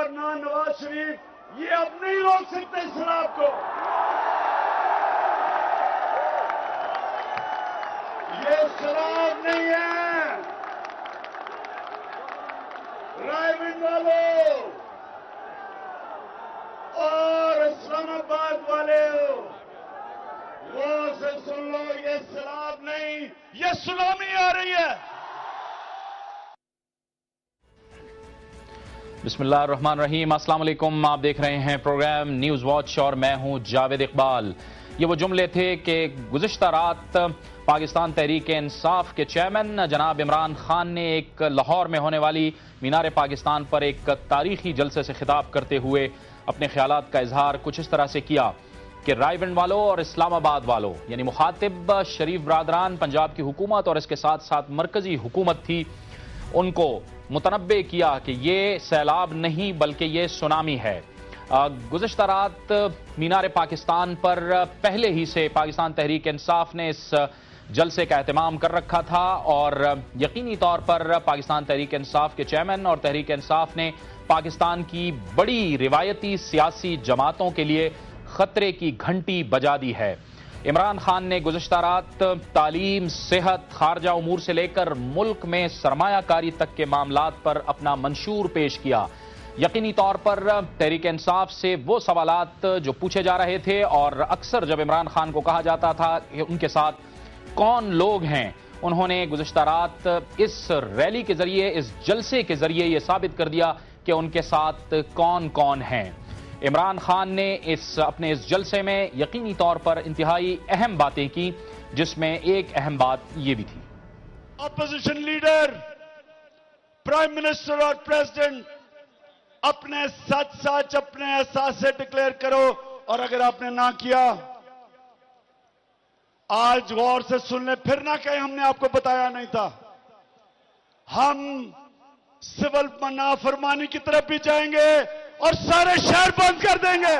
और ना नवाज शरीफ, ये अब नहीं रोक सकते इस शराब को। ये शराब नहीं है। रायविंड वालों और इस्लामाबाद वाले, गौर से सुन लो, ये शराब नहीं, ये सुनामी आ रही है। बिस्मिल्लाहिर्रहमानिर्रहीम, अस्सलाम वालेकुम। आप देख रहे हैं प्रोग्राम न्यूज़ वॉच और मैं हूं जावेद इकबाल। ये वो जुमले थे कि गुज़िश्ता रात पाकिस्तान तहरीक इंसाफ के चेयरमैन जनाब इमरान खान ने एक लाहौर में होने वाली मीनार पाकिस्तान पर एक तारीखी जलसे से खिताब करते हुए अपने ख्यालात का इजहार कुछ इस तरह से किया कि रायविंड वालों और इस्लामाबाद वालों, यानी मुखातिब शरीफ बरादरान, पंजाब की हुकूमत और इसके साथ साथ मरकजी हुकूमत थी, उनको मुतनब्बे किया कि ये सैलाब नहीं बल्कि ये सुनामी है। गुज़िश्ता रात मीनार पाकिस्तान पर पहले ही से पाकिस्तान तहरीक इंसाफ ने इस जलसे का एहतमाम कर रखा था और यकीनी तौर पर पाकिस्तान तहरीक इंसाफ के चेयरमैन और तहरीक इंसाफ ने पाकिस्तान की बड़ी रिवायती सियासी जमातों के लिए खतरे की घंटी बजा दी है। इमरान खान ने गुज़िश्ता रात तालीम, सेहत, खारजा उमूर से लेकर मुल्क में सरमायाकारी तक के मामलात पर अपना मंशूर पेश किया। यकीनी तौर पर तहरीक इंसाफ से वो सवालात जो पूछे जा रहे थे, और अक्सर जब इमरान खान को कहा जाता था कि उनके साथ कौन लोग हैं, उन्होंने गुज़िश्ता रात इस रैली के जरिए, इस जलसे के जरिए ये साबित कर दिया कि उनके साथ कौन कौन हैं। इमरान खान ने अपने इस जलसे में यकीनी तौर पर इंतहाई अहम बातें की, जिसमें एक अहम बात ये भी थी। अपोजिशन लीडर, प्राइम मिनिस्टर और प्रेसिडेंट, अपने सच सच अपने एहसास से डिक्लेयर करो, और अगर आपने ना किया, आज गौर से सुन ले, फिर ना कहें हमने आपको बताया नहीं था। हम सिविल नाफरमानी की तरफ भी जाएंगे और सारे शहर बंद कर देंगे।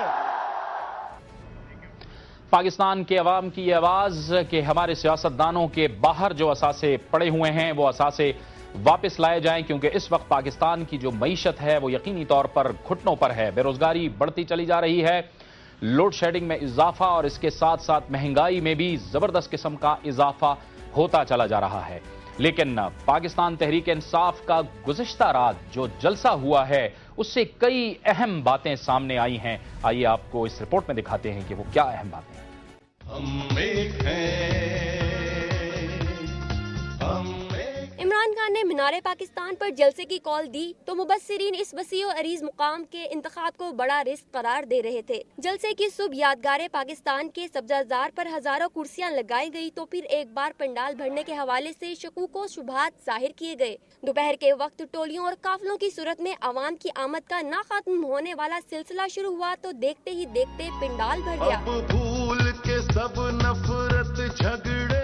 पाकिस्तान के अवाम की आवाज कि हमारे सियासतदानों के बाहर जो असासे पड़े हुए हैं वो असासे वापस लाए जाएं, क्योंकि इस वक्त पाकिस्तान की जो मईशत है वो यकीनी तौर पर घुटनों पर है। बेरोजगारी बढ़ती चली जा रही है, लोड शेडिंग में इजाफा और इसके साथ साथ महंगाई में भी जबरदस्त किस्म का इजाफा होता चला जा रहा है। लेकिन पाकिस्तान तहरीक इंसाफ का गुज़िश्ता रात जो जलसा हुआ है, उससे कई अहम बातें सामने आई हैं। आइए आपको इस रिपोर्ट में दिखाते हैं कि वो क्या अहम बातें हैं। इमरान खान ने मीनार पाकिस्तान पर जलसे की कॉल दी तो मुबस्सिरीन इस वसी और अरीज मुकाम के इंतखाब को बड़ा रिस्क करार दे रहे थे। जलसे की सुबह यादगार पाकिस्तान के सब्जाजार पर हजारों कुर्सियां लगाई गई तो फिर एक बार पंडाल भरने के हवाले से शकूक व शुबहात जाहिर किए गए। दोपहर के वक्त टोलियों और काफिलों की सूरत में आवाम की आमद का ना खत्म होने वाला सिलसिला शुरू हुआ तो देखते ही देखते पंडाल भर गया। अब भूल के सब नफरत झगड़े,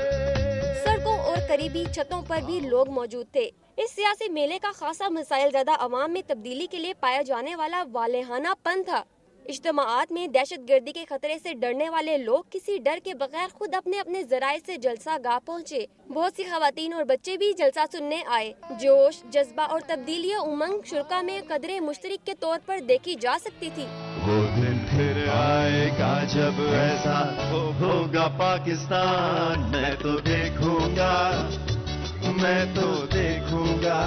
सड़कों और करीबी छतों पर भी लोग मौजूद थे। इस सियासी मेले का खासा मसाइल ज़्यादा अवाम में तब्दीली के लिए पाया जाने वाला वालेहानापन था। इज्तिमाआत में दहशत गर्दी के खतरे से डरने वाले लोग किसी डर के बगैर खुद अपने अपने जराए से जलसा गाह पहुँचे। बहुत सी खवातीन और बच्चे भी जलसा सुनने आए। जोश, जज्बा और तब्दीली उमंग शुरा में कदरे मुश्तरक के तौर पर देखी जा सकती थी। वो दिन फिर आएगा जब ऐसा होगा पाकिस्तान, मैं तो देखूंगा, मैं तो देखूंगा।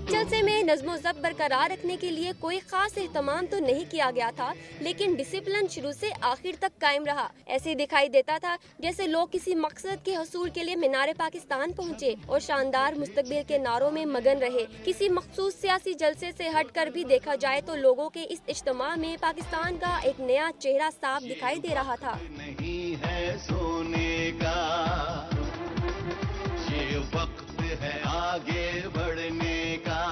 जलसे में नज़्म ज़ब्त बरकरार रखने के लिए कोई खास एहतमाम तो नहीं किया गया था, लेकिन डिसिप्लिन शुरू से आखिर तक कायम रहा। ऐसे दिखाई देता था जैसे लोग किसी मकसद के हसूल के लिए मीनार पाकिस्तान पहुँचे और शानदार मुस्तकबिल के नारों में मगन रहे। किसी मखसूस सियासी जलसे से हट कर भी देखा जाए तो लोगों के इस इज्तिमा में पाकिस्तान का एक नया चेहरा साफ दिखाई दे रहा था। नहीं है सोने का, ये वक्त है आगे बढ़ने का।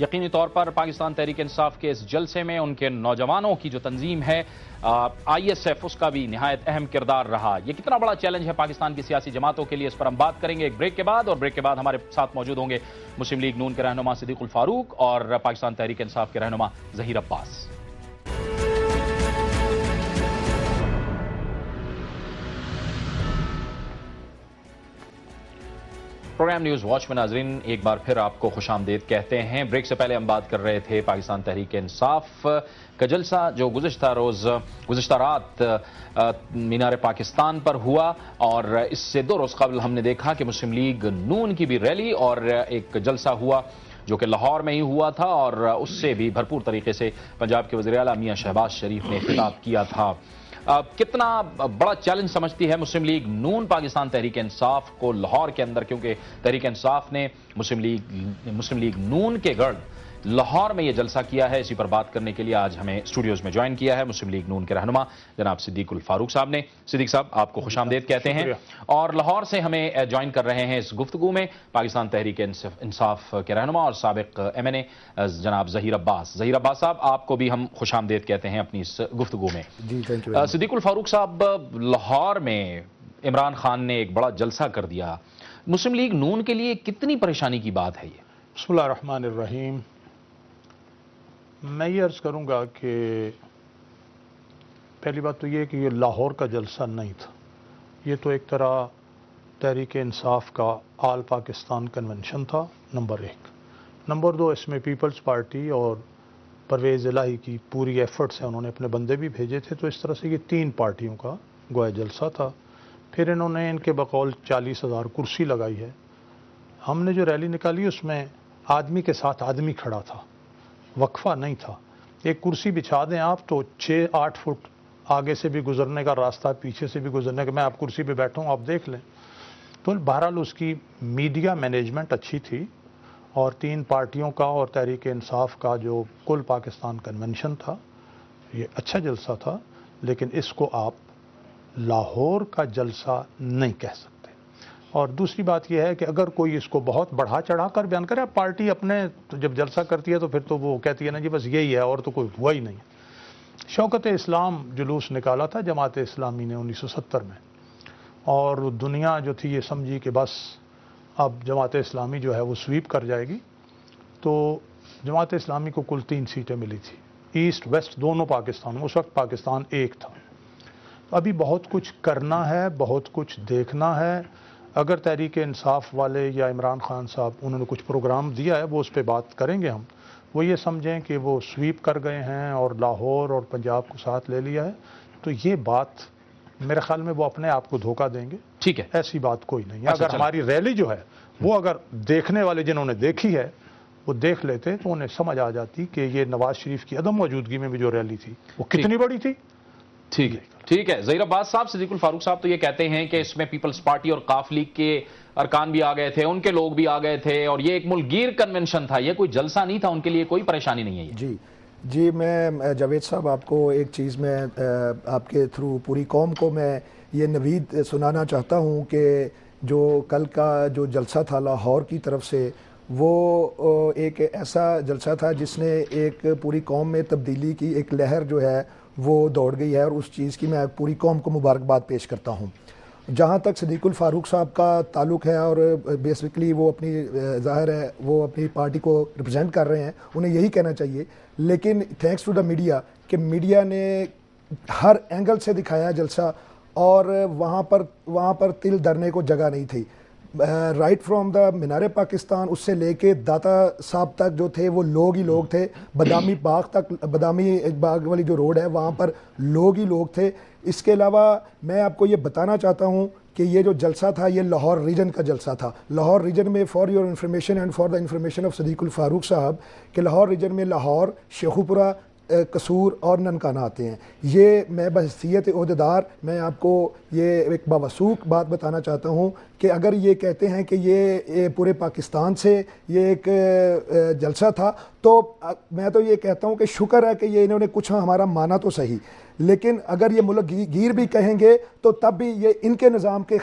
यकीनी तौर पर पाकिस्तान तहरीक इंसाफ के इस जलसे में उनके नौजवानों की जो तंजीम है ISF, उसका भी निहायत अहम किरदार रहा। ये कितना बड़ा चैलेंज है पाकिस्तान की सियासी जमातों के लिए, इस पर हम बात करेंगे एक ब्रेक के बाद। और ब्रेक के बाद हमारे साथ मौजूद होंगे मुस्लिम लीग नून के रहनुमा सिद्दीकुल फारूक और पाकिस्तान तहरीक इंसाफ के रहनुमा Zaheer Abbas. Programme news watch में नाजरीन एक बार फिर आपको खुशामदीद कहते हैं। ब्रेक से पहले हम बात कर रहे थे पाकिस्तान तहरीक इंसाफ का जलसा जो गुज़िश्ता रात मीनार पाकिस्तान पर हुआ, और इससे 2 रोज़ कबल हमने देखा कि मुस्लिम लीग नून की भी रैली और एक जलसा हुआ जो कि लाहौर में ही हुआ था, और उससे भी भरपूर तरीके से पंजाब के वज़ीर आला मियां शहबाज शरीफ ने खिताब किया था। कितना बड़ा चैलेंज समझती है मुस्लिम लीग नून पाकिस्तान तहरीक इंसाफ को लाहौर के अंदर, क्योंकि तहरीक इंसाफ ने मुस्लिम लीग नून के गढ़ लाहौर में यह जलसा किया है। इसी पर बात करने के लिए आज हमें स्टूडियोज में ज्वाइन किया है मुस्लिम लीग नून के रहनुमा जनाब सिद्दीकुल फारूक साहब ने। सिद्दीक साहब, आपको खुशामदीद कहते हैं, और लाहौर से हमें ज्वाइन कर रहे हैं इस गुफ्तगू में पाकिस्तान तहरीक इंसाफ के रहनुमा और साबिक MNA जनाब ज़हीर अब्बास। ज़हीर अब्बास साहब, आपको भी हम खुशामदीद कहते हैं अपनी इस गुफ्तगू में। जी, थैंक यू। सिद्दीकुल फारूक साहब, लाहौर में इमरान खान ने एक बड़ा जलसा कर दिया, मुस्लिम लीग नून के लिए कितनी परेशानी की बात है ये? बिस्मिल्लाह रहमान रहीम। मैं ये अर्ज़ करूँगा कि पहली बात तो ये कि ये लाहौर का जलसा नहीं था, ये तो एक तरह तहरीक इंसाफ का आल पाकिस्तान कन्वेंशन था, नंबर 1। नंबर 2, इसमें पीपल्स पार्टी और परवेज़ इलाही की पूरी एफर्ट्स हैं, उन्होंने अपने बंदे भी भेजे थे, तो इस तरह से ये 3 पार्टियों का गोया जलसा था। फिर इन्होंने इनके बकौल 40,000 कुर्सी लगाई है। हमने जो रैली निकाली उसमें आदमी के साथ आदमी खड़ा था, वक्फा नहीं था। एक कुर्सी बिछा दें आप तो 6-8 फुट आगे से भी गुजरने का रास्ता, पीछे से भी गुजरने का, मैं आप कुर्सी पे बैठा हूँ, आप देख लें। तो बहरहाल उसकी मीडिया मैनेजमेंट अच्छी थी, और 3 पार्टियों का और तहरीक इंसाफ का जो कुल पाकिस्तान कन्वेंशन था, ये अच्छा जलसा था, लेकिन इसको आप लाहौर का जलसा नहीं कह सकते। और दूसरी बात यह है कि अगर कोई इसको बहुत बढ़ा चढ़ा कर बयान करे, पार्टी अपने तो जब जलसा करती है तो फिर तो वो कहती है ना जी बस यही है और तो कोई हुआ ही नहीं। शौकत इस्लाम जुलूस निकाला था जमात इस्लामी ने 1970 में, और दुनिया जो थी ये समझी कि बस अब जमात इस्लामी जो है वो स्वीप कर जाएगी। तो जमात इस्लामी को कुल 3 सीटें मिली थी, ईस्ट वेस्ट दोनों पाकिस्तान में। उस वक्त पाकिस्तान एक था। अभी बहुत कुछ करना है, बहुत कुछ देखना है। अगर तहरीक इंसाफ वाले या इमरान खान साहब उन्होंने कुछ प्रोग्राम दिया है, वो उस पर बात करेंगे हम। वो ये समझें कि वो स्वीप कर गए हैं और लाहौर और पंजाब को साथ ले लिया है, तो ये बात मेरे ख्याल में वो अपने आप को धोखा देंगे। ठीक है, ऐसी बात कोई नहीं है। अगर हमारी रैली जो है वो अगर देखने वाले जिन्होंने देखी है वो देख लेते तो उन्हें समझ आ जाती कि ये नवाज शरीफ की अदम मौजूदगी में भी जो रैली थी वो कितनी बड़ी थी। ठीक है, ठीक है। ज़हीर अब्बास साहब, सिद्दीकुल फारूक साहब तो ये कहते हैं कि इसमें पीपल्स पार्टी और काफ लीग के अरकान भी आ गए थे, उनके लोग भी आ गए थे, और ये एक मुल्कगीर कन्वेंशन था, ये कोई जलसा नहीं था, उनके लिए कोई परेशानी नहीं है ये। जी, मैं जावेद साहब आपको एक चीज़ में आपके थ्रू पूरी कौम को मैं ये नवीद सुनाना चाहता हूँ कि जो कल का जो जलसा था लाहौर की तरफ से, वो एक ऐसा जलसा था जिसने एक पूरी कौम में तब्दीली की एक लहर जो है वो दौड़ गई है, और उस चीज़ की मैं पूरी कौम को मुबारकबाद पेश करता हूँ। जहाँ तक सिद्दीकुल फारूक साहब का ताल्लुक़ है, और बेसिकली वो अपनी ज़ाहिर है वो अपनी पार्टी को रिप्रेजेंट कर रहे हैं, उन्हें यही कहना चाहिए। लेकिन थैंक्स टू द मीडिया कि मीडिया ने हर एंगल से दिखाया जलसा, और वहाँ पर तिल धरने को जगह नहीं थी। राइट फ्रॉम द मीनारे पाकिस्तान उससे लेके दाता साहब तक जो थे वो लोग ही लोग थे। बदामी बाग तक, बदामी बाग वाली जो रोड है वहाँ पर लोग ही लोग थे। इसके अलावा मैं आपको ये बताना चाहता हूँ कि ये जो जलसा था ये लाहौर रीजन का जलसा था। लाहौर रीजन में, for your information and for the information of Siddiqul Farooq साहब, कि लाहौर रीजन में लाहौर, शेखुपुरा, कसूर और ननकाना आते हैं। ये मैं बहसीयत ओहदेदार मैं आपको ये एक बावसूख बात बताना चाहता हूँ कि अगर ये कहते हैं कि ये पूरे पाकिस्तान से ये एक जलसा था, तो मैं तो ये कहता हूँ कि शुक्र है कि ये इन्होंने कुछ हमारा माना तो सही। लेकिन अगर ये मुल्क गिर भी कहेंगे तो तब भी ये इनके निज़ाम के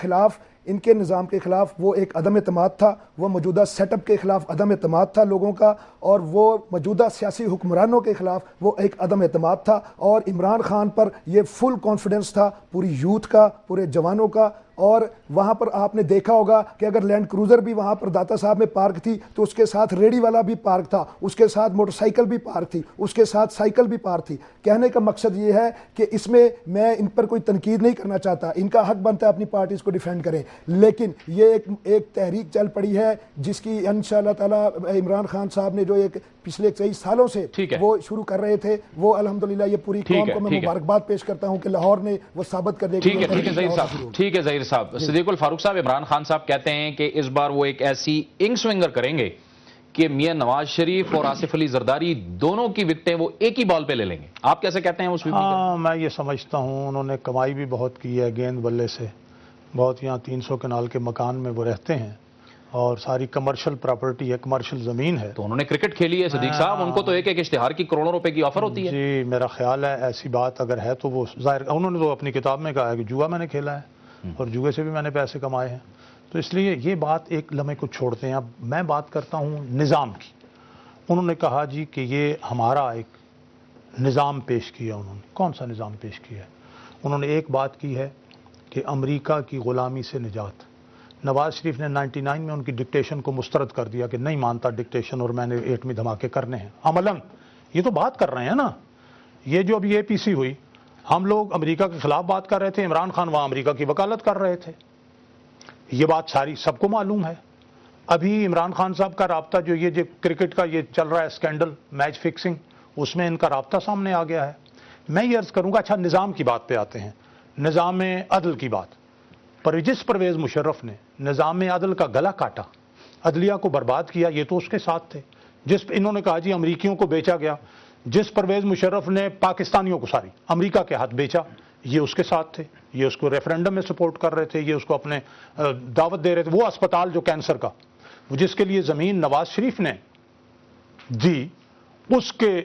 ख़िलाफ़ वो एक अदम एतमाद था, वो मौजूदा सेटअप के ख़िलाफ़ अदम एतमाद था लोगों का, और वो मौजूदा सियासी हुक्मरानों के ख़िलाफ़ वो एक अदम एतमाद था। और इमरान खान पर ये फुल कॉन्फिडेंस था पूरी यूथ का, पूरे जवानों का। اور وہاں پر آپ نے دیکھا ہوگا کہ اگر لینڈ کروزر بھی وہاں پر داتا صاحب میں پارک تھی تو اس کے ساتھ ریڈی والا بھی پارک تھا, اس کے ساتھ موٹر سائیکل بھی پارک تھی, اس کے ساتھ سائیکل بھی پارک تھی. کہنے کا مقصد یہ ہے کہ اس میں میں ان پر کوئی تنقید نہیں کرنا چاہتا, ان کا حق بنتا ہے اپنی پارٹیز کو ڈیفینڈ کریں, لیکن یہ ایک تحریک چل پڑی ہے جس کی انشاءاللہ تعالی عمران خان صاحب نے جو ایک پچھلے کئی سالوں سے وہ شروع کر رہے تھے, وہ الحمدللہ یہ پوری قوم کو میں مبارکباد پیش کرتا ہوں کہ لاہور نے وہ ثابت کر دیا. ٹھیک ہے ظہیر صاحب. صدیق الفاروق صاحب, عمران خان صاحب کہتے ہیں کہ اس بار وہ ایک ایسی انگ سوئنگر کریں گے کہ میاں نواز شریف اور آصف علی زرداری دونوں کی وکٹیں وہ ایک ہی بال پہ لے لیں گے. آپ کیسے کہتے ہیں اس ہاں, میں یہ سمجھتا ہوں انہوں نے کمائی بھی بہت کی ہے گیند بلے سے, بہت یہاں 300 کنال کے مکان میں وہ رہتے ہیں اور ساری کمرشل پراپرٹی ہے, کمرشل زمین ہے. تو انہوں نے کرکٹ کھیلی ہے صدیق صاحب, ان کو تو ایک ایک اشتہار کی کروڑوں روپے کی آفر ہوتی ہے. جی میرا خیال ہے ایسی بات اگر ہے تو وہ ظاہر, انہوں نے تو اپنی کتاب میں کہا ہے کہ جوا میں نے کھیلا ہے اور جوئے سے بھی میں نے پیسے کمائے ہیں, تو اس لیے یہ بات ایک لمحے کو چھوڑتے ہیں. اب میں بات کرتا ہوں نظام کی. انہوں نے کہا جی کہ یہ ہمارا ایک نظام پیش کیا. انہوں نے کون سا نظام پیش کیا ہے؟ انہوں نے ایک بات کی ہے کہ امریکہ کی غلامی سے نجات. نواز شریف نے 99 میں ان کی ڈکٹیشن کو مسترد کر دیا کہ نہیں مانتا ڈکٹیشن اور میں نے ایٹمی دھماکے کرنے ہیں. عملاً یہ تو بات کر رہے ہیں نا, یہ جو ابھی APC ہوئی, ہم لوگ امریکہ کے خلاف بات کر رہے تھے, عمران خان وہاں امریکہ کی وکالت کر رہے تھے. یہ بات ساری سب کو معلوم ہے. ابھی عمران خان صاحب کا رابطہ جو یہ کرکٹ کا یہ چل رہا ہے اسکینڈل میچ فکسنگ, اس میں ان کا رابطہ سامنے آ گیا ہے. میں یہ عرض کروں گا, اچھا نظام کی بات پہ آتے ہیں, نظام عدل کی بات. جس پرویز مشرف نے نظام عدل کا گلا کاٹا, عدلیہ کو برباد کیا, یہ تو اس کے ساتھ تھے. جس انہوں نے کہا جی امریکیوں کو بیچا گیا, جس پرویز مشرف نے پاکستانیوں کو ساری امریکہ کے ہاتھ بیچا, یہ اس کے ساتھ تھے. یہ اس کو ریفرینڈم میں سپورٹ کر رہے تھے, یہ اس کو اپنے دعوت دے رہے تھے. وہ اسپتال جو کینسر کا, جس کے لیے زمین نواز شریف نے دی, اس کے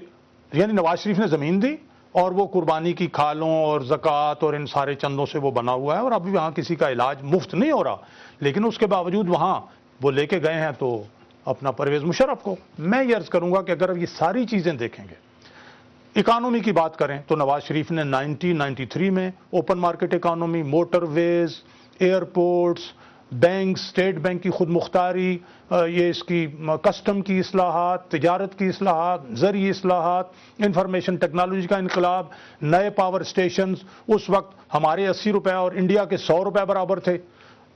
یعنی نواز شریف نے زمین دی اور وہ قربانی کی کھالوں اور زکوٰۃ اور ان سارے چندوں سے وہ بنا ہوا ہے, اور ابھی وہاں کسی کا علاج مفت نہیں ہو رہا, لیکن اس کے باوجود وہاں وہ لے کے گئے ہیں تو اپنا پرویز مشرف کو. میں یہ عرض کروں گا کہ اگر یہ ساری چیزیں دیکھیں گے, اکانومی کی بات کریں تو نواز شریف نے 1993 میں اوپن مارکیٹ اکانومی, موٹر ویز, ایئرپورٹس, بینک, اسٹیٹ بینک کی خود مختاری, یہ اس کی کسٹم کی اصلاحات, تجارت کی اصلاحات, زرعی اصلاحات, انفارمیشن ٹیکنالوجی کا انقلاب, نئے پاور اسٹیشنز. اس وقت ہمارے 80 روپے اور انڈیا کے 100 روپے برابر تھے.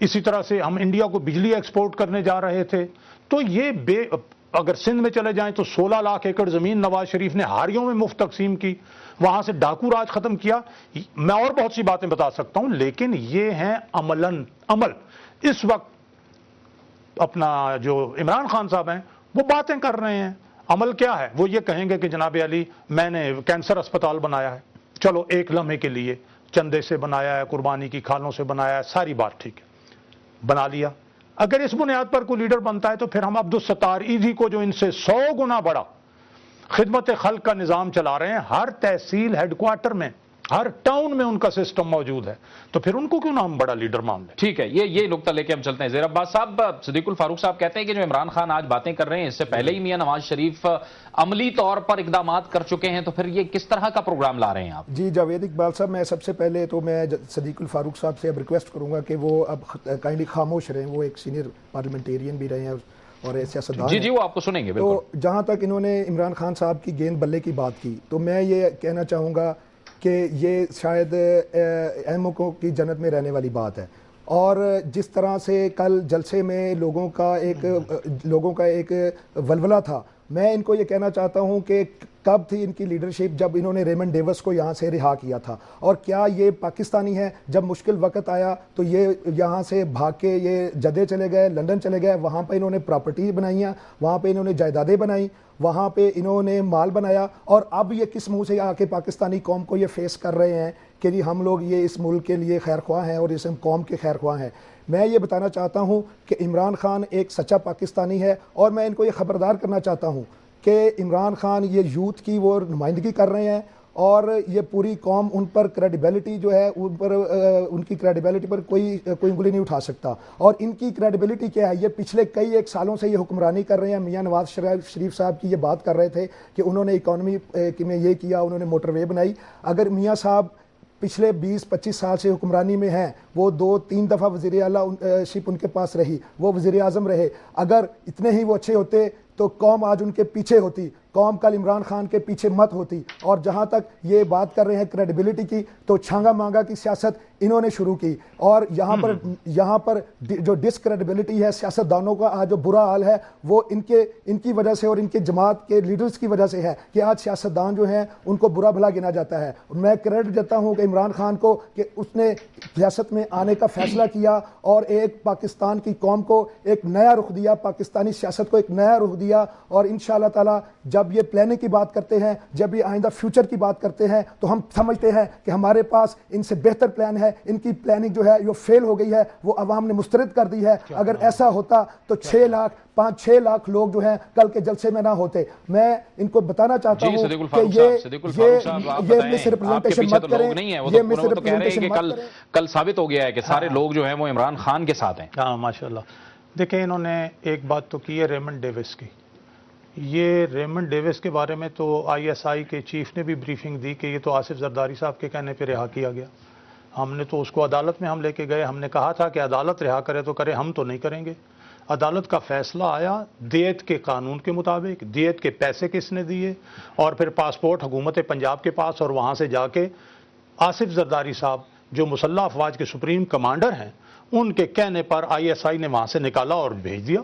اسی طرح سے ہم انڈیا کو بجلی ایکسپورٹ کرنے جا رہے تھے. تو یہ اگر سندھ میں چلے جائیں تو 16 لاکھ ایکڑ زمین نواز شریف نے ہاریوں میں مفت تقسیم کی, وہاں سے ڈاکو راج ختم کیا. میں اور بہت سی باتیں بتا سکتا ہوں, لیکن یہ ہیں عمل. اس وقت اپنا جو عمران خان صاحب ہیں وہ باتیں کر رہے ہیں, عمل کیا ہے؟ وہ یہ کہیں گے کہ جناب علی میں نے کینسر اسپتال بنایا ہے. چلو ایک لمحے کے لیے چندے سے بنایا ہے, قربانی کی کھالوں سے بنایا ہے, ساری بات ٹھیک ہے, بنا لیا. اگر اس بنیاد پر کوئی لیڈر بنتا ہے تو پھر ہم عبدالستار ایدھی کو جو ان سے 100 گنا بڑا خدمت خلق کا نظام چلا رہے ہیں, ہر تحصیل ہیڈ کوارٹر میں, ہر ٹاؤن میں ان کا سسٹم موجود ہے, تو پھر ان کو کیوں نہ ہم بڑا لیڈر مان لیں؟ ٹھیک ہے, یہ نقطہ لے کے ہم چلتے ہیں. زیر عباس صاحب, صدیق الفاروق صاحب کہتے ہیں کہ جو عمران خان آج باتیں کر رہے ہیں, اس سے پہلے ہی میاں نواز شریف عملی طور پر اقدامات کر چکے ہیں, تو پھر یہ کس طرح کا پروگرام لا رہے ہیں آپ؟ جی جاوید اقبال صاحب, میں سب سے پہلے تو میں صدیق الفاروق صاحب سے اب ریکویسٹ کروں گا کہ وہ اب کائنڈلی خاموش رہیں. وہ ایک سینئر پارلیمنٹیرین بھی رہے ہیں اور سیاستدان. جی وہ آپ کو سنیں گے. تو جہاں تک انہوں نے عمران خان صاحب کی گیند بلے کی بات کی, تو میں یہ کہنا چاہوں گا کہ یہ شاید احمقوں کی جنت میں رہنے والی بات ہے. اور جس طرح سے کل جلسے میں لوگوں کا ایک ولولہ تھا, میں ان کو یہ کہنا چاہتا ہوں کہ کب تھی ان کی لیڈرشپ جب انہوں نے ریمنڈ ڈیوس کو یہاں سے رہا کیا تھا, اور کیا یہ پاکستانی ہے؟ جب مشکل وقت آیا تو یہ یہاں سے بھاگ کے یہ جدے چلے گئے, لندن چلے گئے, وہاں پہ انہوں نے پراپرٹی بنائیاں, وہاں پہ انہوں نے جائیدادیں بنائیں, وہاں پہ انہوں نے مال بنایا, اور اب یہ کس منہ سے آ کے پاکستانی قوم کو یہ فیس کر رہے ہیں کہ جی ہم لوگ یہ اس ملک کے لیے خیر خواہ ہیں اور اس قوم کے خیر خواہ ہیں. میں یہ بتانا چاہتا ہوں کہ عمران خان ایک سچا پاکستانی ہے, اور میں ان کو یہ خبردار کرنا چاہتا ہوں کہ عمران خان یہ یوتھ کی وہ نمائندگی کر رہے ہیں, اور یہ پوری قوم ان پر کریڈیبلٹی جو ہے ان کی کریڈیبلٹی پر کوئی انگلی نہیں اٹھا سکتا. اور ان کی کریڈیبلٹی کیا ہے؟ یہ پچھلے کئی ایک سالوں سے یہ حکمرانی کر رہے ہیں. میاں نواز شریف صاحب کی یہ بات کر رہے تھے کہ انہوں نے اکانومی میں یہ کیا, انہوں نے موٹر وے بنائی. اگر میاں صاحب पिछले 20-25 साल से हुक्मरानी में हैं, वो 2-3 दफ़ा वज़ीर आला शिप उनके पास रही, वो वज़ीर आज़म रहे। अगर इतने ही वो अच्छे होते तो कौम आज उनके पीछे होती, कौम कल इमरान खान के पीछे मत होती। और जहाँ तक ये बात कर रहे हैं क्रेडिबिलिटी की, तो छांगा मांगा की सियासत इन्होंने शुरू की। और यहाँ पर जो डिसक्रेडिबिलिटी है सियासतदानों का, आज जो बुरा हाल है वो इनकी वजह से और इनके जमात के लीडर्स की वजह से है कि आज सियासतदान जो हैं उनको बुरा भला गिना जाता है। मैं क्रेडिट देता हूँ कि इमरान खान को कि उसने सियासत में आने का फैसला किया और एक पाकिस्तान की कौम को एक नया रुख दिया, पाकिस्तानी सियासत को एक नया रुख दिया। और इंशाअल्लाह ताला जब ये प्लानिंग की बात करते हैं, जब ये आइंदा फ्यूचर की बात करते हैं, तो हम समझते हैं कि हमारे पास इनसे बेहतर प्लान है। इनकी प्लानिंग जो है जो फेल हो गई है वो अवाम ने मुस्तरद कर दी है। अगर ऐसा होता तो 5-6 लाख लोग जो हैं कल के जलसे में ना होते। मैं इनको बताना चाहता हूं कि ये मिसरिप्रेजेंटेशन मत करें, ये मिसरिप्रेजेंटेशन मत करें। कल साबित हो गया है कि सारे लोग जो हैं वो इमरान खान के साथ हैं। हाँ माशाल्लाह। देखें, इन्होंने एक बात तो की है रेमंड डेविस की। ये रेमंड डेविस के बारे में तो ISI के चीफ ने भी ब्रीफिंग दी कि ये तो आसिफ जरदारी साहब के कहने पे रिहा किया गया। हमने तो उसको अदालत में हम लेके गए, हमने कहा था कि अदालत रिहा करे तो करे, हम तो नहीं करेंगे। अदालत का फैसला आया दियत के कानून के मुताबिक, दियत के पैसे किसने दिए, और फिर पासपोर्ट हुकूमत पंजाब के पास, और वहाँ से जाके आसिफ जरदारी साहब जो मुसल्लह अफवाज के सुप्रीम कमांडर हैं उनके कहने पर ISI ने वहाँ से निकाला और भेज दिया।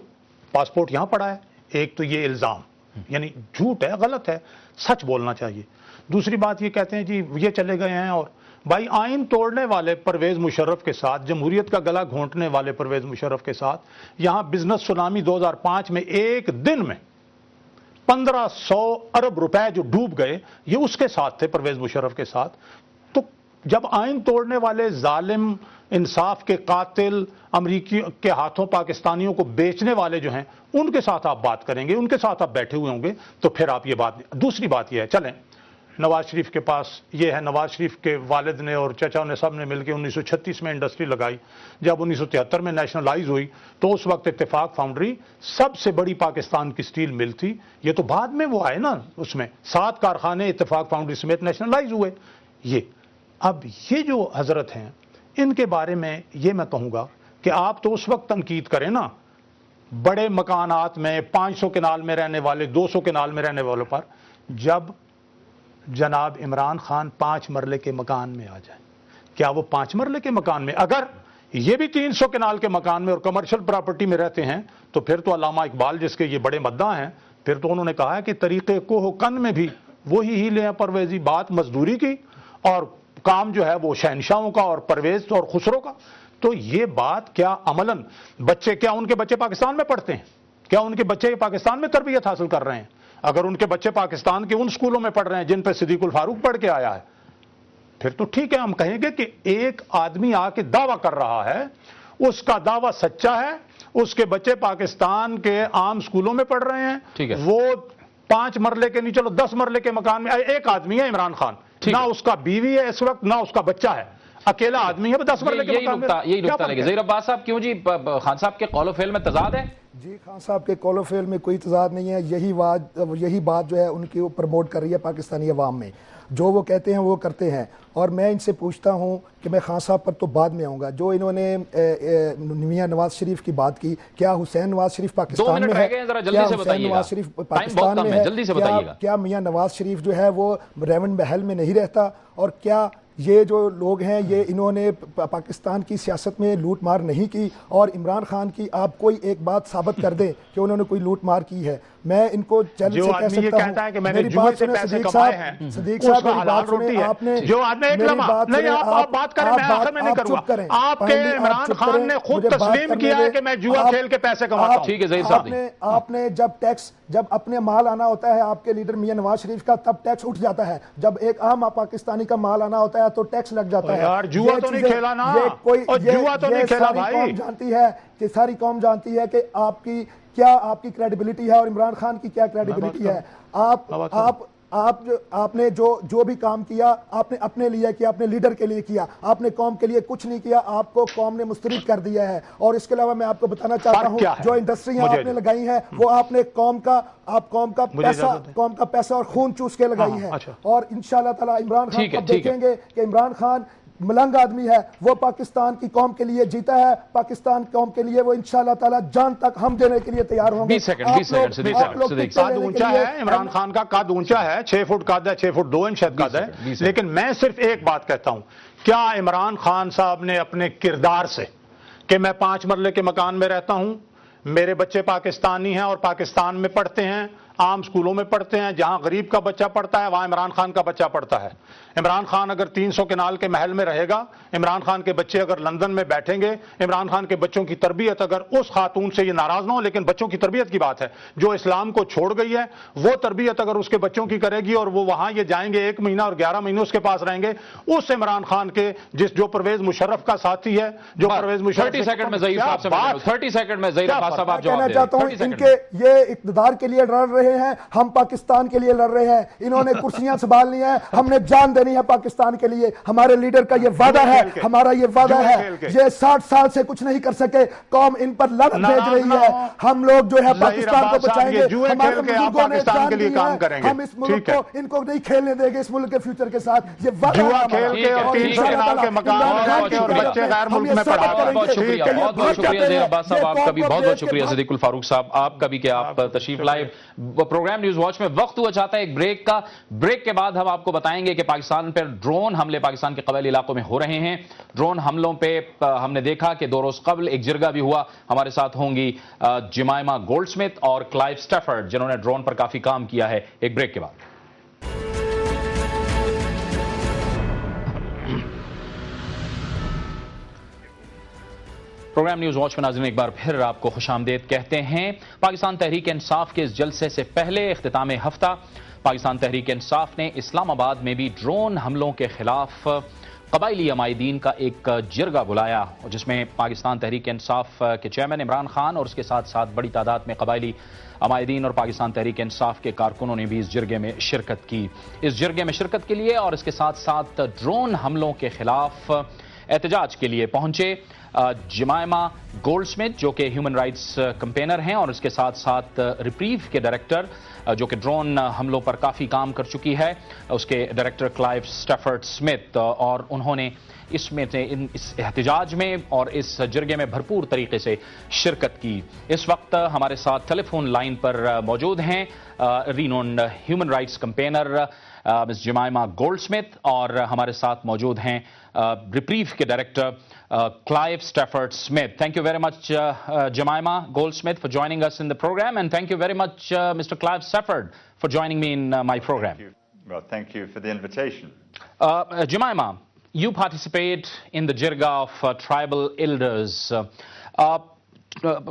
पासपोर्ट यहाँ पड़ा है। एक तो ये इल्ज़ाम यानी झूठ है, गलत है, सच बोलना चाहिए। दूसरी बात ये कहते हैं जी ये चले गए हैं, और भाई आइन तोड़ने वाले परवेज मुशर्रफ के साथ, जमहूरियत का गला घोंटने वाले परवेज मुशर्रफ के साथ यहाँ बिजनेस सुनामी 2005 में एक दिन में 1500 अरब रुपए जो डूब गए, ये उसके साथ थे, परवेज मुशर्रफ के साथ। तो जब आइन तोड़ने वाले जालिम, इंसाफ के कातिल, अमरीकी के हाथों पाकिस्तानियों को बेचने वाले जो हैं उनके साथ आप बात करेंगे, उनके साथ आप बैठे हुए होंगे, तो फिर आप ये बात। दूसरी बात ये है, चलें नवाज शरीफ के पास ये है, नवाज शरीफ के वालिद ने और चचा ने सब ने मिलकर 1936 में इंडस्ट्री लगाई। जब 1973 में नेशनलाइज हुई तो उस वक्त इत्तेफाक फाउंड्री सबसे बड़ी पाकिस्तान की स्टील मिल थी। ये तो बाद में वो आए ना, उसमें 7 कारखाने इत्तेफाक फाउंड्री समेत नेशनलाइज हुए। ये जो हजरत हैं इनके बारे में ये मैं कहूँगा कि आप तो उस वक्त तनकीद करें ना, बड़े मकानात में 500 कनाल में रहने वाले, 200 कनाल में रहने वालों पर, जब जनाब इमरान खान 5 मरले के मकान में आ जाए। क्या वो 5 मरले के मकान में, अगर ये भी 300 कनाल के मकान में और कमर्शियल प्रॉपर्टी में रहते हैं, तो फिर तो अल्लामा इकबाल जिसके ये बड़े मद्दा हैं, फिर तो उन्होंने कहा है कि तरीके कोहकन में भी वही हीले हैं परवेजी, बात मजदूरी की और काम जो है वो शहनशाहों का और परवेज और खुसरो का। तो ये बात क्या अमलन बच्चे, क्या उनके बच्चे पाकिस्तान में पढ़ते हैं? क्या उनके बच्चे पाकिस्तान में तरबियत हासिल कर रहे हैं? अगर उनके बच्चे पाकिस्तान के उन स्कूलों में पढ़ रहे हैं जिन पर सिद्दीकुल फारूक पढ़ के आया है, फिर तो ठीक है, हम कहेंगे कि एक आदमी आके दावा कर रहा है, उसका दावा सच्चा है, उसके बच्चे पाकिस्तान के आम स्कूलों में पढ़ रहे हैं, ठीक है। वो 5 मरले के नहीं, चलो 10 मरले के मकान में एक आदमी है इमरान खान, ना उसका बीवी है इस वक्त, ना उसका बच्चा है, अकेला आदमी है 10 मरले के मकान में। यही नुकता लगे। ज़हीर अब्बास साहब, क्यों जी खान साहब के कौलो फेल में तजाद है? जी, खान साहब के कौलो फेल में कोई तजाद नहीं है। यही बात जो है उनकी प्रमोट कर रही है पाकिस्तानी अवाम में। जो वो कहते हैं वो करते हैं। और मैं इनसे पूछता हूं कि मैं खान साहब पर तो बाद में आऊँगा, जो इन्होंने मियां नवाज शरीफ की बात की, क्या हुसैन नवाज शरीफ पाकिस्तान में है? क्या हुसैन नवाज शरीफ पाकिस्तान में है? क्या मियां नवाज शरीफ जो है वो रेवंड महल में नहीं रहता? और क्या ये जो लोग हैं ये इन्होंने पाकिस्तान की सियासत में लूट मार नहीं की? और इमरान खान की आप कोई एक बात साबित कर दें कि उन्होंने कोई लूट मार की है। मैं इनको चैलेंज से कह सकता हूं, मेरी बात सुने सदीक साहब, सदीक साहब मेरी बात सुने, आपने जो आदमी एक लम्हा नहीं, आप बात करें, मैं आखिर में नहीं करूंगा। आपके इमरान खान ने खुद तस्लीम किया है कि मैं जुआ खेल के पैसे कमाता हूं। ठीक है ज़हीर साहब, आपने जब अपने माल आना होता है आपके लीडर मियां नवाज शरीफ का, तब टैक्स उठ जाता है। जब एक आम पाकिस्तानी का माल आना होता है तो टैक्स लग जाता है। यार जुआ तो नहीं खेला ना, जुआ तो नहीं खेला भाई। जानती है कि सारी कौम जानती है कि आपकी क्रेडिबिलिटी है और इमरान खान की क्या क्रेडिबिलिटी है। आपने जो भी काम किया आपने अपने लिए किया, अपने लीडर के लिए किया, आपने कौम के लिए कुछ नहीं किया, आपको कौम ने मुस्तरद कर दिया है। और इसके अलावा मैं आपको बताना चाहता हूं जो इंडस्ट्रियां आपने लगाई हैं वो आपने कौम का पैसा और खून चूस के लगाई है। और इंशाअल्लाह ताला इमरान खान को देखेंगे कि इमरान खान मलंग आदमी है, वो पाकिस्तान की कौम के लिए जीता है, पाकिस्तान कौम के लिए वो इंशाअल्लाह ताला जान तक हम देने के लिए तैयार होंगे। 20 सेकंड कद ऊंचा है, इमरान खान का कद ऊंचा है, 6 फुट कद है, 6 फुट 2 इंच कद है। लेकिन मैं सिर्फ एक बात कहता हूं, क्या इमरान खान साहब ने अपने किरदार से कि मैं 5 मरले के मकान में रहता हूं, मेरे बच्चे पाकिस्तानी हैं और पाकिस्तान में पढ़ते हैं, आम स्कूलों में पढ़ते हैं, जहां गरीब का बच्चा पढ़ता है वहां इमरान खान का बच्चा पढ़ता है। इमरान खान अगर 300 केनाल के महल में रहेगा, इमरान खान के बच्चे अगर लंदन में बैठेंगे, इमरान खान के बच्चों की तरबियत अगर उस खातून से, ये नाराज ना हो लेकिन बच्चों की तरबियत की बात है, जो इस्लाम को छोड़ गई है, वो तरबियत अगर उसके बच्चों की करेगी और वो वहां ये जाएंगे 1 महीना और 11 महीने उसके पास रहेंगे, उस इमरान खान के जो परवेज मुशर्रफ का साथी है, जो परवेज मुशर्रफ 30 सेकंड में ज़हीर साहब से 30 सेकंड में ज़हीर साहब आप जवाब कहना चाहता हूं, इनके ये इक़्तिदार के लिए लड़ रहे हैं, हम पाकिस्तान के लिए लड़ रहे हैं। इन्होंने कुर्सियां संभालनी है, हमने जान देनी है पाकिस्तान के लिए। हमारे लीडर का ये वादा है, हमारा ये वादा है। ये 60 साल से कुछ नहीं कर सके, कौम इन पर लानत भेज रही है। हम लोग जो है पाकिस्तान को बचाएंगे, हमारे बुजुर्गों ने जान दी है, हम इस मुल्क को इनको नहीं खेलने देंगे, इस मुल्क के फ्यूचर के साथ। ये वादा खेल के और 300 केनाल के मकान के और बच्चे गैर मुल्क में पढ़ा। बहुत शुक्रिया, बहुत बहुत शुक्रिया ज़हीर अब्बास साहब, आपका भी बहुत बहुत शुक्रिया सिद्दीकुल फारूक साहब, आपका भी कि आप तशरीफ लाए प्रोग्राम न्यूज वॉच में। वक्त हुआ चाहता है एक ब्रेक का। ब्रेक के बाद हम आपको बताएंगे कि पाकिस्तान पर ड्रोन हमले पाकिस्तान के कबायली इलाकों में हो रहे हैं। ड्रोन हमलों पे हमने देखा कि 2 रोज कबल एक जिरगा भी हुआ। हमारे साथ होंगी जमाइमा गोल्डस्मिथ और क्लाइव स्टैफर्ड, जिन्होंने ड्रोन पर काफी काम किया है। एक ब्रेक के बाद प्रोग्राम न्यूज वॉच में नाज़रीन एक बार फिर आपको खुशामदीद कहते हैं। पाकिस्तान तहरीक इंसाफ के इस जलसे से पहले इख्तिताम हफ्ता पाकिस्तान तहरीक इंसाफ ने इस्लामाबाद में भी ड्रोन हमलों के खिलाफ कबायली अमायदीन का एक जिरगा बुलाया, जिसमें पाकिस्तान तहरीक इंसाफ के चेयरमैन इमरान खान और उसके साथ साथ बड़ी तादाद में कबायली अमायदीन और पाकिस्तान तहरीक इंसाफ के कारकुनों ने भी इस जिरगे में शिरकत की। इस जिरगे में शिरकत के लिए और इसके साथ साथ ड्रोन हमलों के खिलाफ एहतजाज के लिए पहुंचे जमाइमा गोल्डस्मिथ, जो कि ह्यूमन राइट्स कैंपेनर हैं, और इसके साथ साथ रिप्रीव के डायरेक्टर, जो कि ड्रोन हमलों पर काफ़ी काम कर चुकी है, उसके डायरेक्टर क्लाइव स्टैफर्ड स्मिथ। और उन्होंने इसमें इस एहतजाज में और इस जिरगे में भरपूर तरीके से शिरकत की। इस वक्त हमारे साथ टेलीफोन लाइन पर मौजूद हैं renowned human rights campaigner miss जमाइमा Goldsmith, और हमारे साथ मौजूद हैं रिप्रीव के director Clive Stafford Smith. Thank you very much, Jemima Goldsmith, for joining us in the program, and thank you very much, Mr. Clive Stafford, for joining me in my program. Thank you. Well, thank you for the invitation. Jemima, you participate in the jirga of tribal elders. A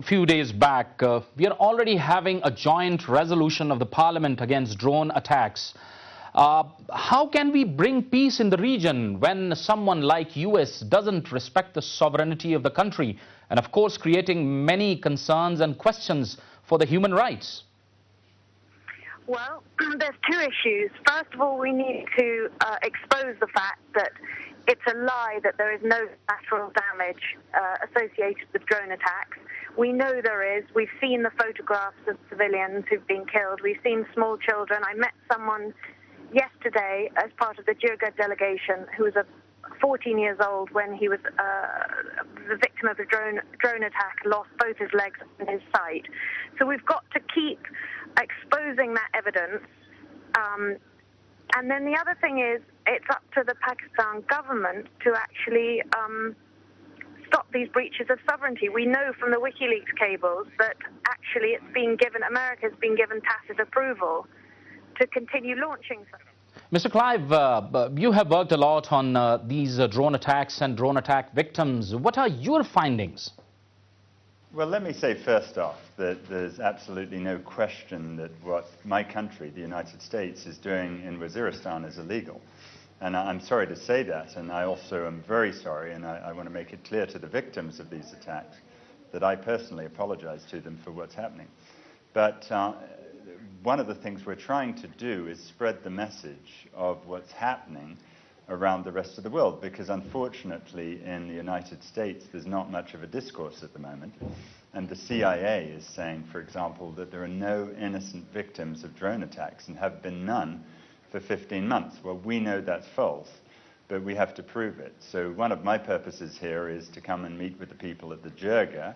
few days back, we are already having a joint resolution of the Parliament against drone attacks. How can we bring peace in the region when someone like US doesn't respect the sovereignty of the country, and of course creating many concerns and questions for the human rights? Well, there's 2 issues. First of all, we need to expose the fact that it's a lie that there is no collateral damage associated with drone attacks. We know there is. We've seen the photographs of civilians who've been killed. We've seen small children. I met someone yesterday as part of the Jirga delegation who was 14 years old when he was the victim of a drone attack, lost both his legs and his sight. So we've got to keep exposing that evidence. And then the other thing is, it's up to the Pakistan government to actually stop these breaches of sovereignty. We know from the WikiLeaks cables that actually America's been given tacit approval to continue launching them. Mr. Clive, you have worked a lot on these drone attacks and drone attack victims. What are your findings? Well, let me say first off that there's absolutely no question that what my country, the United States, is doing in Waziristan is illegal. And I'm sorry to say that, and I also am very sorry, and I want to make it clear to the victims of these attacks that I personally apologize to them for what's happening. But one of the things we're trying to do is spread the message of what's happening around the rest of the world, because unfortunately in the United States there's not much of a discourse at the moment. And the CIA is saying, for example, that there are no innocent victims of drone attacks and have been none for 15 months. Well, we know that's false, but we have to prove it. So one of my purposes here is to come and meet with the people at the Jirga,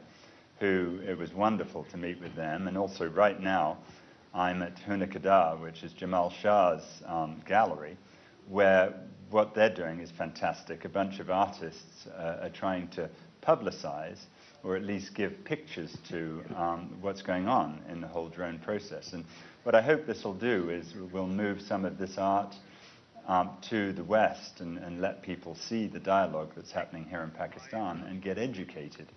who it was wonderful to meet with them. And also right now I'm at Hunakada, which is Jamal Shah's gallery, where what they're doing is fantastic. A bunch of artists are trying to publicize, or at least give pictures to what's going on in the whole drone process. And what I hope this will do is we'll move some of this art to the West and let people see the dialogue that's happening here in Pakistan and get educated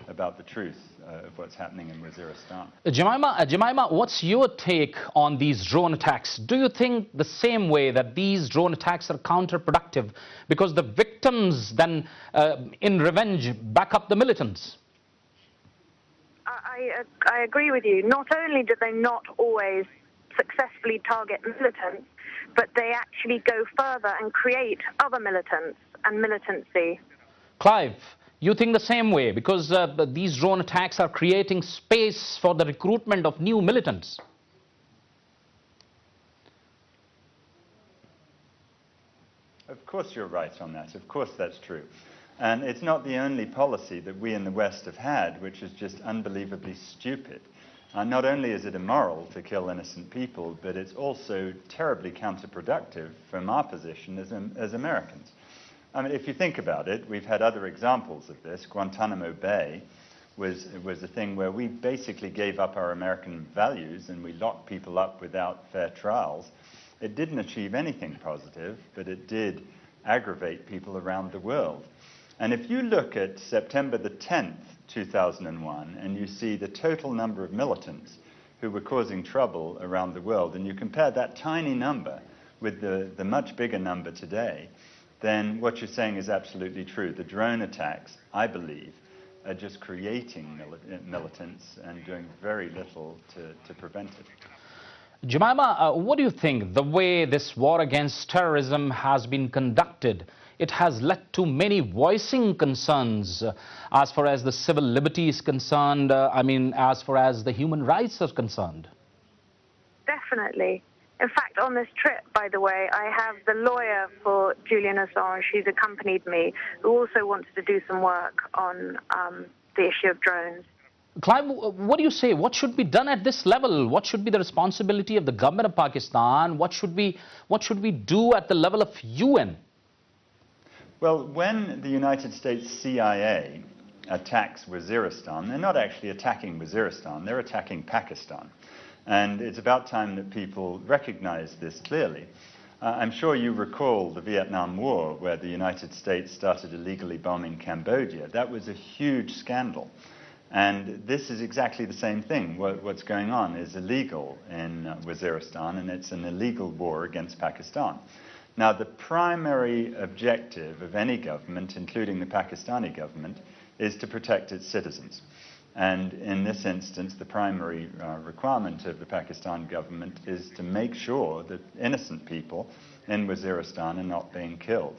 about the truth of what's happening in Waziristan. Jemima, what's your take on these drone attacks? Do you think the same way that these drone attacks are counterproductive because the victims then, in revenge, back up the militants? I agree with you. Not only do they not always successfully target militants, but they actually go further and create other militants and militancy. Clive, you think the same way, because these drone attacks are creating space for the recruitment of new militants? Of course you're right on that. Of course that's true. And it's not the only policy that we in the West have had, which is just unbelievably stupid. Not only is it immoral to kill innocent people, but it's also terribly counterproductive from our position as Americans. I mean, if you think about it, we've had other examples of this. Guantanamo Bay was a thing where we basically gave up our American values and we locked people up without fair trials. It didn't achieve anything positive, but it did aggravate people around the world. And if you look at September the 10th, 2001, and you see the total number of militants who were causing trouble around the world, and you compare that tiny number with the much bigger number today, then what you're saying is absolutely true. The drone attacks, I believe, are just creating militants and doing very little to prevent it. Jemima, what do you think the way this war against terrorism has been conducted? It has led to many voicing concerns as far as the civil liberty is concerned, as far as the human rights are concerned. Definitely. In fact, on this trip, by the way, I have the lawyer for Julian Assange, who's accompanied me, who also wants to do some work on the issue of drones. Clive, what do you say? What should be done at this level? What should be the responsibility of the government of Pakistan? What should we do at the level of UN? Well, when the United States CIA attacks Waziristan, they're not actually attacking Waziristan, they're attacking Pakistan. And it's about time that people recognize this clearly. I'm sure you recall the Vietnam War, where the United States started illegally bombing Cambodia. That was a huge scandal. And this is exactly the same thing. What's going on is illegal in Waziristan, and it's an illegal war against Pakistan. Now, the primary objective of any government, including the Pakistani government, is to protect its citizens. And in this instance, the primary requirement of the Pakistan government is to make sure that innocent people in Waziristan are not being killed.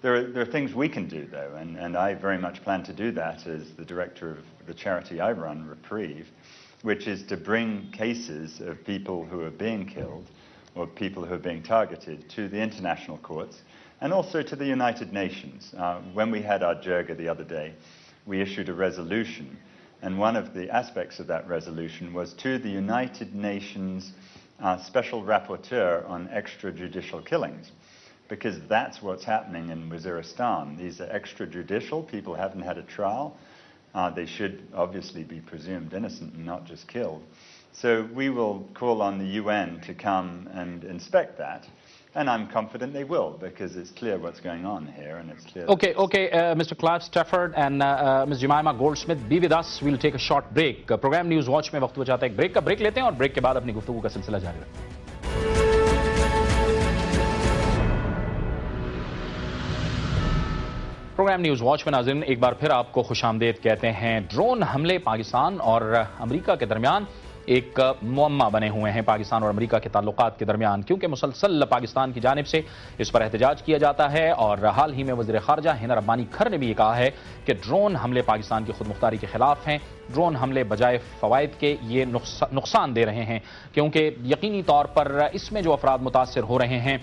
There are things we can do, though, and I very much plan to do that as the director of the charity I run, Reprieve, which is to bring cases of people who are being killed or people who are being targeted to the international courts and also to the United Nations. When we had our Jirga the other day, we issued a resolution, and one of the aspects of that resolution was to the United Nations Special Rapporteur on extrajudicial killings, because that's what's happening in Waziristan. These are extrajudicial, people haven't had a trial. They should obviously be presumed innocent and not just killed. So we will call on the UN to come and inspect that, and I'm confident they will, because it's clear what's going on here, and it's clear. Okay, Mr. Clive Stafford and Ms. Jemima Goldsmith, be with us. We'll take a short break. Program News Watch में वक्त बचाता है एक break लेते हैं और break के बाद अपनी गुफ्तगू का सिलसिला जारी रखते हैं. प्रोग्राम न्यूज़ वॉच में नाज़रीन एक बार फिर आपको खुशामदीद कहते हैं. ड्रोन हमले पाकिस्तान और अमेरिका के दरमियान ایک معمہ بنے ہوئے ہیں پاکستان اور امریکہ کے تعلقات کے درمیان، کیونکہ مسلسل پاکستان کی جانب سے اس پر احتجاج کیا جاتا ہے، اور حال ہی میں وزیر خارجہ ہنا ربانی کھر نے بھی یہ کہا ہے کہ ڈرون حملے پاکستان کی خود مختاری کے خلاف ہیں، ڈرون حملے بجائے فوائد کے یہ نقصان دے رہے ہیں، کیونکہ یقینی طور پر اس میں جو افراد متاثر ہو رہے ہیں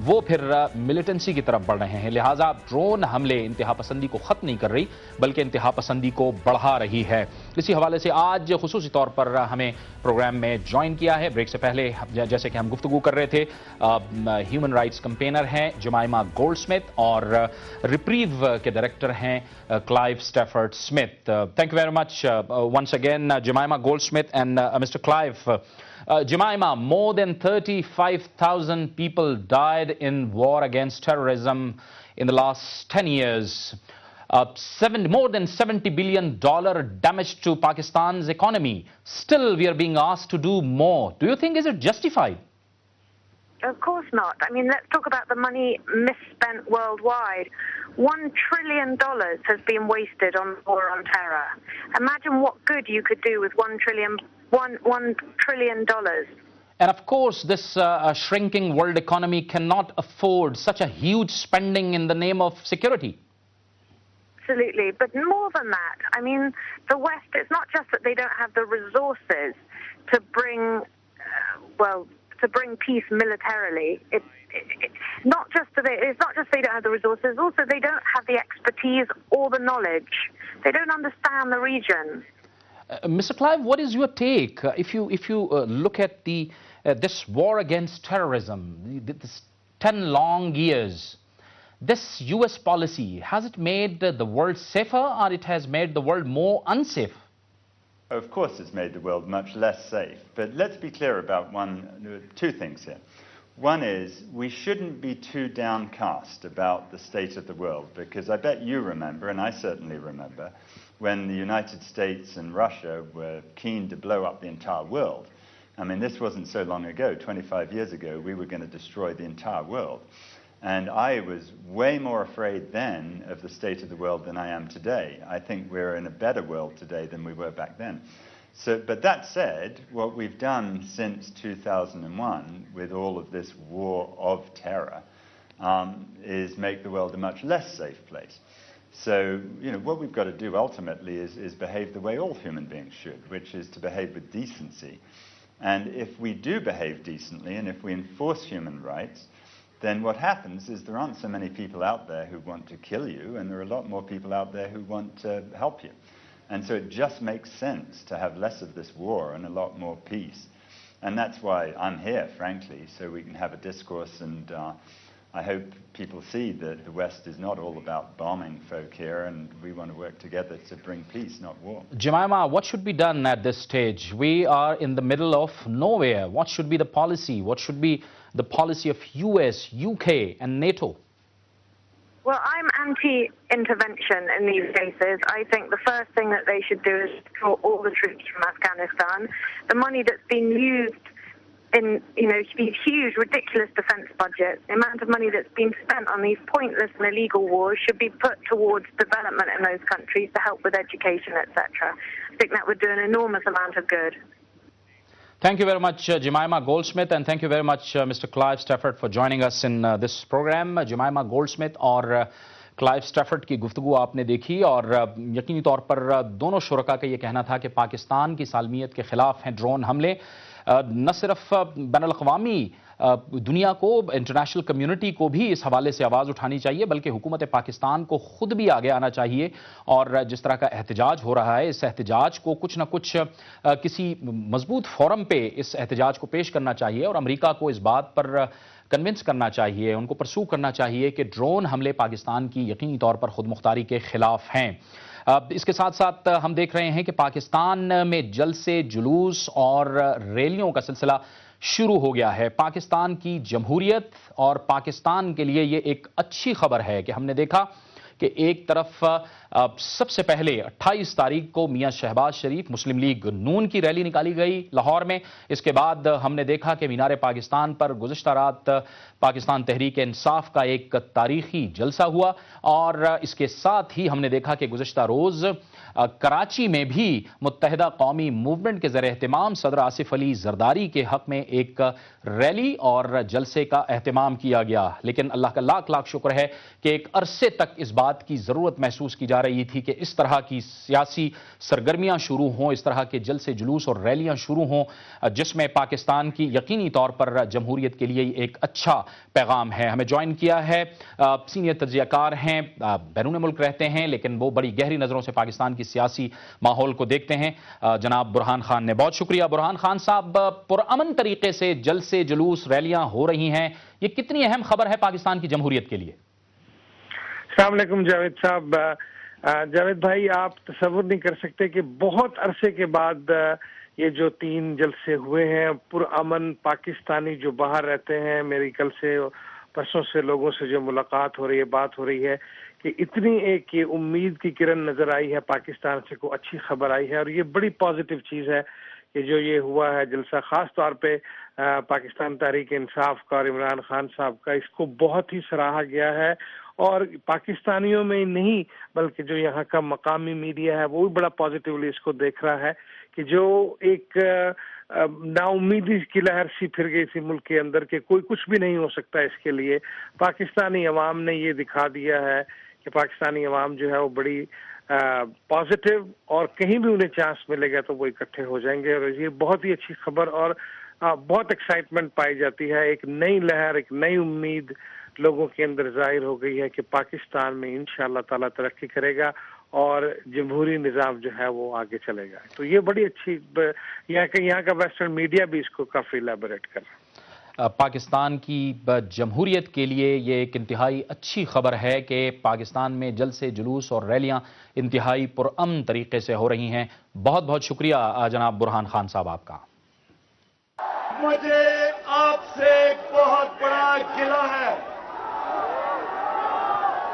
وہ پھر ملیٹنسی کی طرف بڑھ رہے ہیں، لہٰذا ڈرون حملے انتہا پسندی کو ختم نہیں کر رہی بلکہ انتہا پسندی کو بڑھا رہی ہے۔ اسی حوالے سے آج خصوصی طور پر ہمیں پروگرام میں جوائن کیا ہے، بریک سے پہلے جیسے کہ ہم گفتگو کر رہے تھے، ہیومن رائٹس کمپینر ہیں جمائمہ گولڈ سمتھ اور ریپریو کے ڈائریکٹر ہیں Clive Stafford Smith. Thank you very much once again, Jemima Goldsmith and Mr. Clive. Jemima, more than 35,000 people died in war against terrorism in the last 10 years. More than $70 billion damage to Pakistan's economy. Still, we are being asked to do more. Do you think is it justified? Of course not. I mean, let's talk about the money misspent worldwide. $1 trillion has been wasted on war on terror. Imagine what good you could do with $1 trillion. And of course, this shrinking world economy cannot afford such a huge spending in the name of security. Absolutely. But more than that, I mean, the West, it's not just that they don't have the resources to bring, to bring peace militarily. It's not just they don't have the resources, also they don't have the expertise or the knowledge. They don't understand the region. Mr. Clive, what is your take? If you look at this war against terrorism, this 10 long years, this US policy, has it made the world safer or it has made the world more unsafe? Of course it's made the world much less safe, but let's be clear about two things here. One is, we shouldn't be too downcast about the state of the world, because I bet you remember, and I certainly remember, when the United States and Russia were keen to blow up the entire world. I mean, this wasn't so long ago, 25 years ago, we were going to destroy the entire world. And I was way more afraid then of the state of the world than I am today. I think we're in a better world today than we were back then. But that said, what we've done since 2001 with all of this war of terror is make the world a much less safe place. So, what we've got to do ultimately is behave the way all human beings should, which is to behave with decency. And if we do behave decently and if we enforce human rights, then what happens is there aren't so many people out there who want to kill you, and there are a lot more people out there who want to help you. And so it just makes sense to have less of this war and a lot more peace. And that's why I'm here, frankly, so we can have a discourse, and I hope people see that the West is not all about bombing folk here, and we want to work together to bring peace, not war. Jemima, what should be done at this stage? We are in the middle of nowhere. What should be the policy? What should be the policy of US, UK and NATO? Well, I'm anti-intervention in these cases. I think the first thing that they should do is withdraw all the troops from Afghanistan. The money that's been used in, these huge, ridiculous defense budgets, the amount of money that's been spent on these pointless and illegal wars should be put towards development in those countries to help with education, etc. I think that would do an enormous amount of good. Thank you very much, Jemima Goldsmith, and thank you very much, Mr. Clive Stafford, for joining us in this program. Jemima Goldsmith और Clive Stafford की गुफ्तगू आपने देखी, और यकीनी तौर पर दोनों शुरका का ये कहना था कि पाकिस्तान की सालमियत के खिलाफ हैं ड्रोन हमले। न सिर्फ बैनुल-अक़वामी दुनिया को, इंटरनेशनल कम्युनिटी को भी इस हवाले से आवाज़ उठानी चाहिए, बल्कि हुकूमत पाकिस्तान को खुद भी आगे आना चाहिए। और जिस तरह का एहतजाज हो रहा है, इस एहतजाज को कुछ न कुछ किसी मजबूत फोरम पे इस एहतजाज को पेश करना चाहिए, और अमेरिका को इस बात पर कन्विंस करना चाहिए, उनको परसू करना चाहिए कि ड्रोन हमले पाकिस्तान की यकीनी तौर पर खुद मुख्तारी के खिलाफ हैं। इसके साथ साथ हम देख रहे हैं कि पाकिस्तान में जलसे, जुलूस और रैलियों का सिलसिला शुरू हो गया है। पाकिस्तान की जमहूरियत और पाकिस्तान के लिए ये एक अच्छी खबर है कि हमने देखा कि एक तरफ सबसे पहले 28 तारीख को मियां शहबाज शरीफ मुस्लिम लीग नून की रैली निकाली गई लाहौर में। इसके बाद हमने देखा कि मीनार पाकिस्तान पर गुज़िश्ता रात पाकिस्तान तहरीक इंसाफ का एक तारीखी जलसा हुआ, और इसके साथ ही हमने देखा कि गुज़िश्ता रोज़ कराची में भी मुत्तहिदा कौमी मूवमेंट के ज़रिए एहतमाम सदर आसिफ अली जरदारी के हक में एक रैली और जलसे का एहतमाम किया गया। लेकिन अल्लाह का लाख लाख शुक्र है कि एक अरसे तक इस बात की ज़रूरत महसूस की जा रही थी कि इस तरह की सियासी सरगर्मियां शुरू हों, इस तरह के जलसे जुलूस और रैलियां शुरू हों, जिसमें पाकिस्तान की यकीनी तौर पर जमहूरियत के लिए एक अच्छा पैगाम है। हमें ज्वाइन किया है सीनियर तज्ज़ियाकार हैं, बैरून मुल्क रहते हैं, लेकिन वो बड़ी गहरी नज़रों से पाकिस्तान की सियासी माहौल को देखते हैं, जनाब बुरहान खान ने। बहुत शुक्रिया बुरहान खान साहब। पुरअमन तरीके से जलसे जुलूस रैलियां हो रही हैं, ये कितनी अहम खबर है पाकिस्तान की जमहूरियत के लिए? अस्सलाम वालेकुम जावेद साहब। जावेद भाई, आप तसव्वुर नहीं कर सकते कि बहुत अरसे के बाद ये जो 3 जलसे हुए हैं पुरअमन, पाकिस्तानी जो बाहर रहते हैं, मेरी कल से परसों से लोगों से जो मुलाकात हो रही है, बात हो रही है कि इतनी एक ये उम्मीद की किरण नजर आई है, पाकिस्तान से कोई अच्छी खबर आई है और ये बड़ी पॉजिटिव चीज़ है कि जो ये हुआ है जलसा, खास तौर पे पाकिस्तान तहरीक इंसाफ का और इमरान खान साहब का, इसको बहुत ही सराहा गया है। और पाकिस्तानियों में नहीं बल्कि जो यहाँ का मकामी मीडिया है वो भी बड़ा पॉजिटिवली इसको देख रहा है कि जो एक नाउमीदी की लहर सी फिर गई थी मुल्क के अंदर के कोई कुछ भी नहीं हो सकता, इसके लिए पाकिस्तानी अवाम ने ये दिखा दिया है कि पाकिस्तानी अवाम जो है वो बड़ी पॉजिटिव और कहीं भी उन्हें चांस मिलेगा तो वो इकट्ठे हो जाएंगे। और ये बहुत ही अच्छी खबर और बहुत एक्साइटमेंट पाई जाती है, एक नई लहर, एक नई उम्मीद लोगों के अंदर जाहिर हो गई है कि पाकिस्तान में इंशाअल्लाह ताला तरक्की करेगा और जमहूरी निज़ाम जो है वो आगे चलेगा। तो ये बड़ी अच्छी, यहाँ का वेस्टर्न मीडिया भी इसको काफ़ी इलैबोरेट कर रहा है। पाकिस्तान की जमहूरियत के लिए ये एक इंतहाई अच्छी खबर है कि पाकिस्तान में जलसे जुलूस और रैलियां इंतहाई पुरअमन तरीके से हो रही हैं। बहुत बहुत शुक्रिया जनाब बुरहान खान साहब आपका। मुझे आपसे एक बहुत बड़ा गिला है,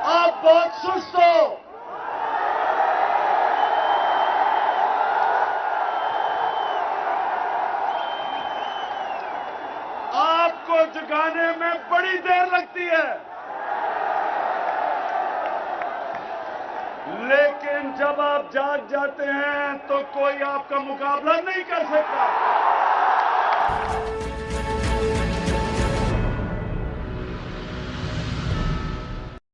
आप बहुत सुस्त हो। आपको जगाने में बड़ी देर लगती है, लेकिन जब आप जाग जाते हैं तो कोई आपका मुकाबला नहीं कर सकता।